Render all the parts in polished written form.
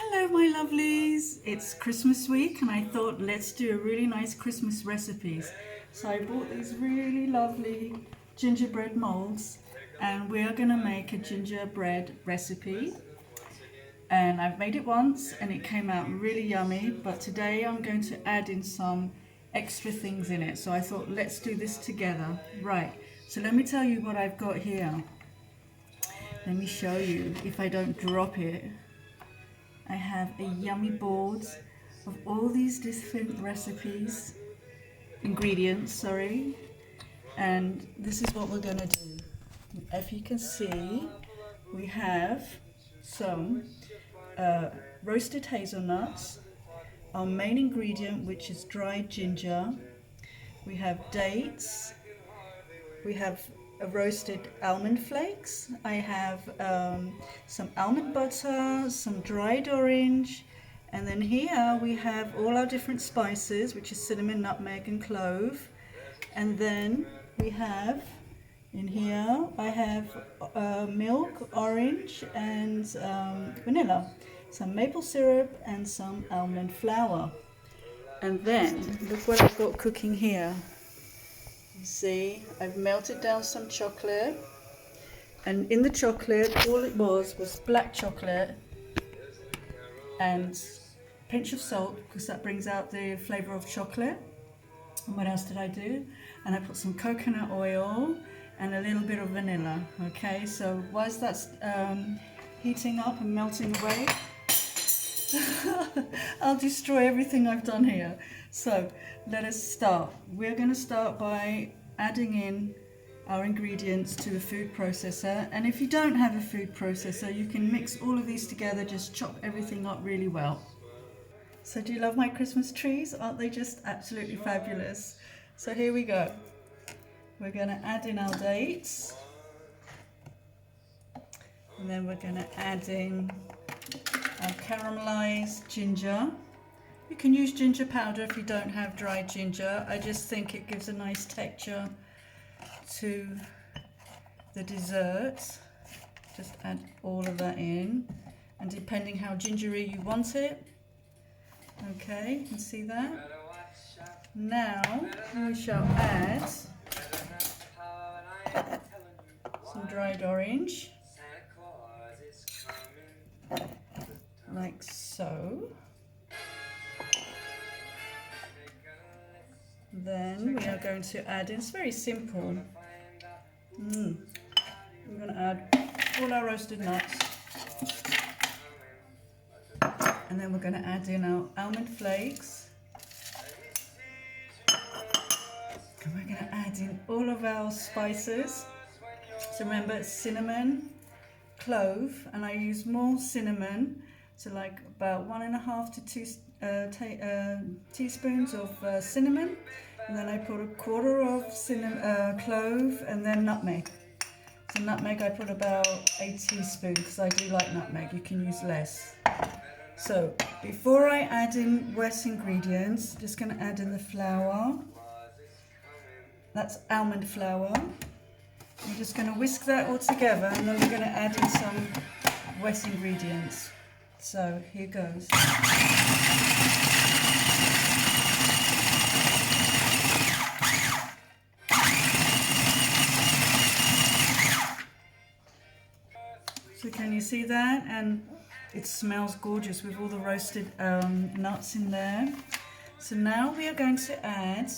Hello my lovelies, it's Christmas week and I thought let's do a really nice Christmas recipes. So I bought these really lovely gingerbread molds and we are going to make a gingerbread recipe. And I've made it once and it came out really yummy, but today I'm going to add in some extra things in it. So I thought let's do this together. Right, so let me tell you what I've got here. Let me show you if I don't drop it. I have a yummy board of all these different ingredients, sorry. And this is what we're gonna do. If you can see, we have some roasted hazelnuts, our main ingredient, which is dried ginger. We have dates. We have roasted almond flakes. I have some almond butter, some dried orange, and then here we have all our different spices, which is cinnamon, nutmeg and clove. And then we have in here I have milk, orange and vanilla, some maple syrup and some almond flour. And then look what I've got cooking here. You see, I've melted down some chocolate, and in the chocolate, all it was black chocolate and a pinch of salt, because that brings out the flavour of chocolate. And what else did I do? And I put some coconut oil and a little bit of vanilla. Okay, so whilst that's heating up and melting away, I'll destroy everything I've done here. So let us start. We're going to start by adding in our ingredients to a food processor. And if you don't have a food processor, you can mix all of these together, just chop everything up really well. So do you love my Christmas trees? Aren't they just absolutely fabulous? So here we go. We're going to add in our dates. And then we're going to add in our caramelized ginger. You can use ginger powder if you don't have dried ginger. I just think it gives a nice texture to the dessert. Just add all of that in, and depending how gingery you want it. Okay, you can see that. Now we shall add some dried orange, like so. Then we are going to add in, it's very simple. We're going to add all our roasted nuts. And then we're going to add in our almond flakes. And we're going to add in all of our spices. So remember, it's cinnamon, clove, and I use more cinnamon. So like about 1.5 to 2 teaspoons of cinnamon, and then I put 1/4 of clove, and then nutmeg. So nutmeg I put about 8 teaspoons because I do like nutmeg. You can use less. So before I add in wet ingredients, just going to add in the flour. That's almond flour. I'm just going to whisk that all together, and then we're going to add in some wet ingredients. So here goes. So can you see that? And it smells gorgeous with all the roasted nuts in there. So now we are going to add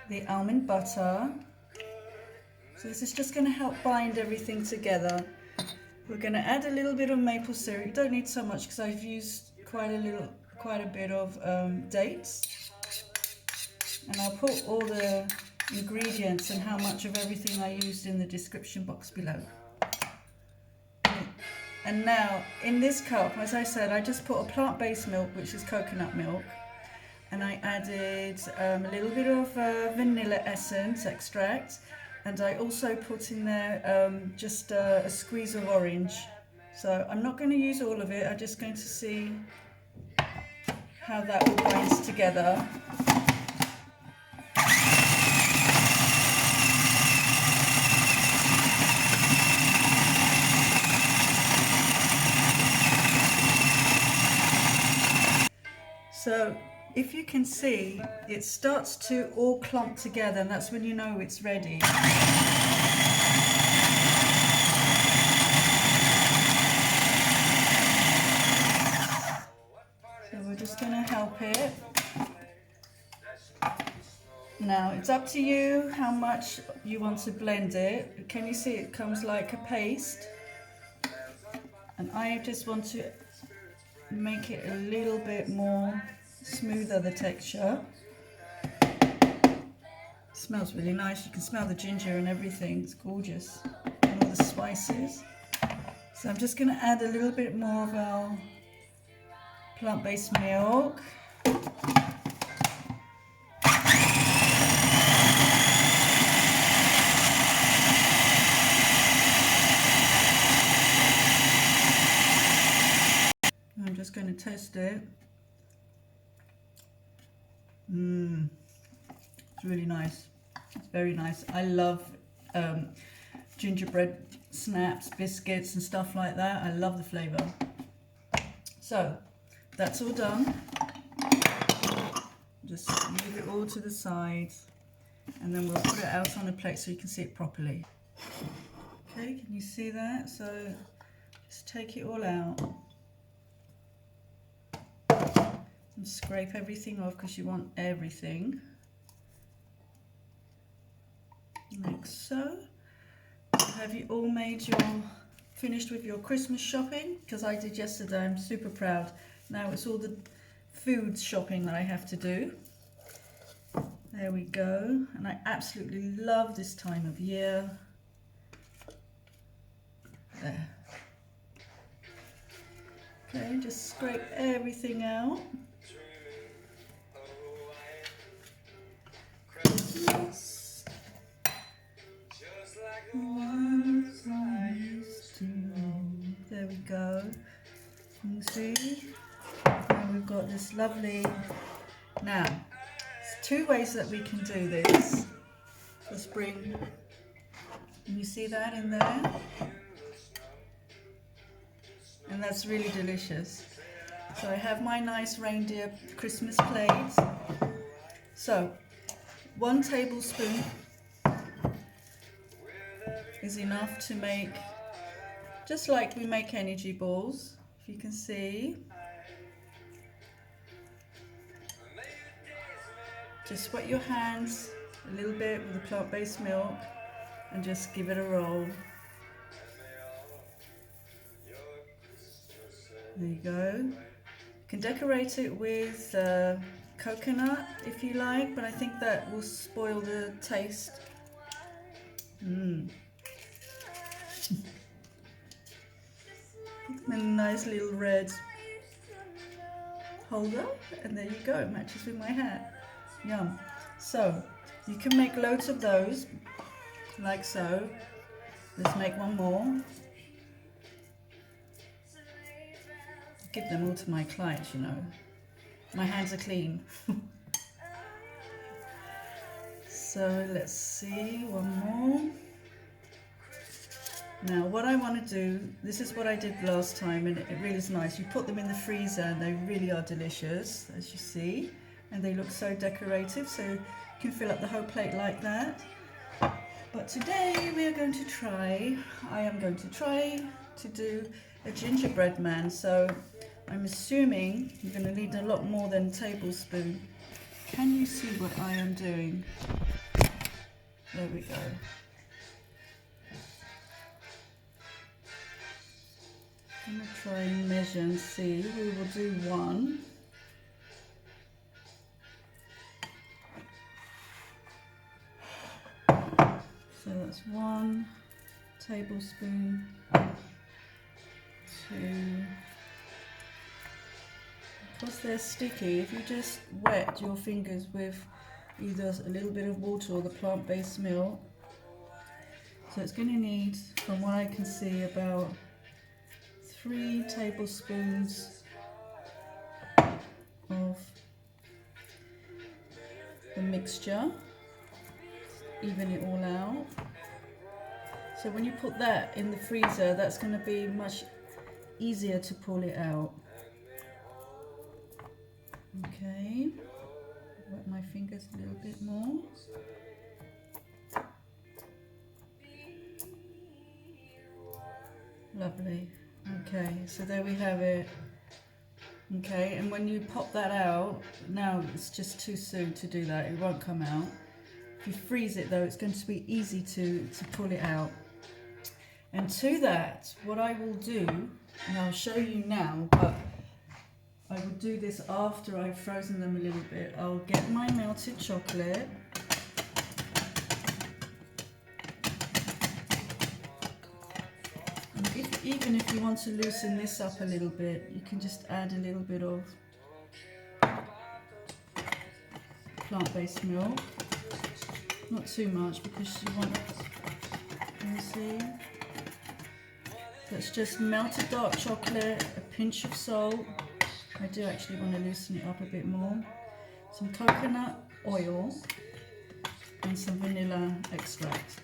the almond butter. So this is just going to help bind everything together. We're going to add a little bit of maple syrup. You don't need so much because I've used quite a bit of dates. And I'll put all the ingredients and how much of everything I used in the description box below. And now in this cup, as I said, I just put a plant-based milk, which is coconut milk. And I added a little bit of vanilla essence extract. And I also put in there just a squeeze of orange. So I'm not going to use all of it, I'm just going to see how that all binds together. So if you can see, it starts to all clump together, and that's when you know it's ready. So we're just going to help it. Now it's up to you how much you want to blend it. Can you see it comes like a paste? And I just want to make it a little bit more smoother, the texture. It smells really nice. You can smell the ginger and everything. It's gorgeous. And all the spices. So I'm just going to add a little bit more of our plant-based milk. I'm just going to test it. It's really nice. It's very nice. I love gingerbread snaps, biscuits and stuff like that. I love the flavour. So that's all done. Just move it all to the side, and then we'll put it out on a plate so you can see it properly. Okay, can you see that? So just take it all out. And scrape everything off because you want everything. Like so. Have you all finished with your Christmas shopping? Because I did yesterday. I'm super proud. Now it's all the food shopping that I have to do. There we go. And I absolutely love this time of year. There. Okay, just scrape everything out. Yes. There we go. You see? Now we've got this lovely. Now, there's two ways that we can do this. Just bring. Can you see that in there? And that's really delicious. So I have my nice reindeer Christmas plate. So 1 tablespoon is enough to make, just like we make energy balls, if you can see. Just wet your hands a little bit with the plant-based milk and just give it a roll. There you go. You can decorate it with coconut if you like, but I think that will spoil the taste. Put them in a nice little red holder, and there you go, it matches with my hat. Yum. So you can make loads of those, like so. Let's make one more. Give them all to my clients, you know. My hands are clean. So let's see, one more. Now what I want to do, this is what I did last time, and it really is nice. You put them in the freezer and they really are delicious, as you see. And they look so decorative, so you can fill up the whole plate like that. But today I am going to try to do a gingerbread man. So I'm assuming you're going to need a lot more than a tablespoon. Can you see what I am doing? There we go. I'm going to try and measure and see. We will do 1. So that's 1 tablespoon, 2. Because they're sticky, if you just wet your fingers with either a little bit of water or the plant-based milk. So it's going to need, from what I can see, about 3 tablespoons of the mixture. Even it all out. So when you put that in the freezer, that's going to be much easier to pull it out. Okay, wet my fingers a little bit more. Lovely. Okay, so there we have it. Okay, and when you pop that out, now it's just too soon to do that, it won't come out. If you freeze it though, it's going to be easy to pull it out. And to that, what I will do, and I'll show you now, but I will do this after I've frozen them a little bit. I'll get my melted chocolate. And even if you want to loosen this up a little bit, you can just add a little bit of plant-based milk. Not too much because you want, you see, that's just melted dark chocolate, a pinch of salt. I do actually want to loosen it up a bit more. Some coconut oil and some vanilla extract.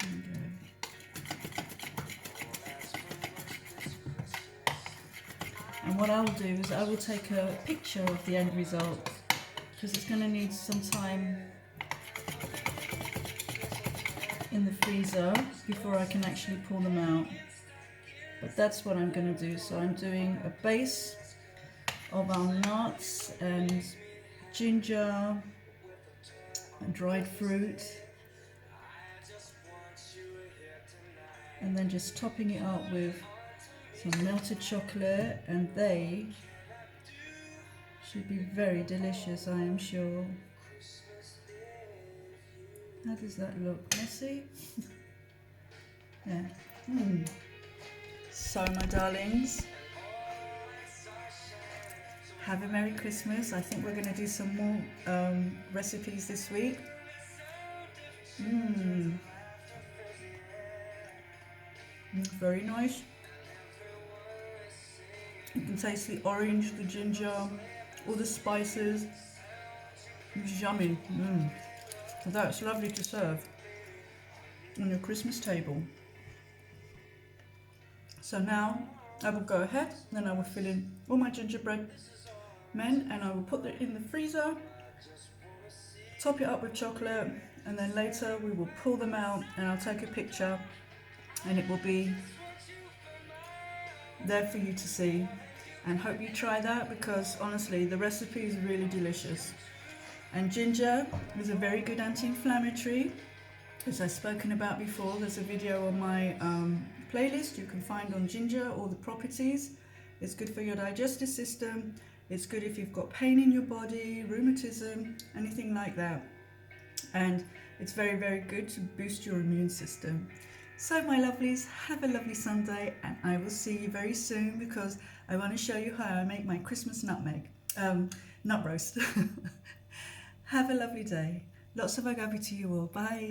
There we go. And what I'll do is I will take a picture of the end result because it's going to need some time in the freezer before I can actually pull them out. But that's what I'm going to do. So I'm doing a base of our nuts and ginger and dried fruit, and then just topping it up with some melted chocolate, and they should be very delicious, I am sure. How does that look? Messy? Yeah. So my darlings, have a Merry Christmas. I think we're going to do some more recipes this week. Very nice. You can taste the orange, the ginger, all the spices. It's yummy. That's lovely to serve on your Christmas table. So now I will go ahead, then I will fill in all my gingerbread men and I will put it in the freezer, top it up with chocolate, and then later we will pull them out and I'll take a picture and it will be there for you to see. And hope you try that because honestly the recipe is really delicious. And ginger is a very good anti-inflammatory, as I've spoken about before. There's a video on my playlist you can find on ginger, all the properties. It's good for your digestive system. It's good if you've got pain in your body, rheumatism, anything like that. And it's very, very good to boost your immune system. So my lovelies, have a lovely Sunday and I will see you very soon because I want to show you how I make my Christmas nut roast. Have a lovely day. Lots of agape to you all. Bye.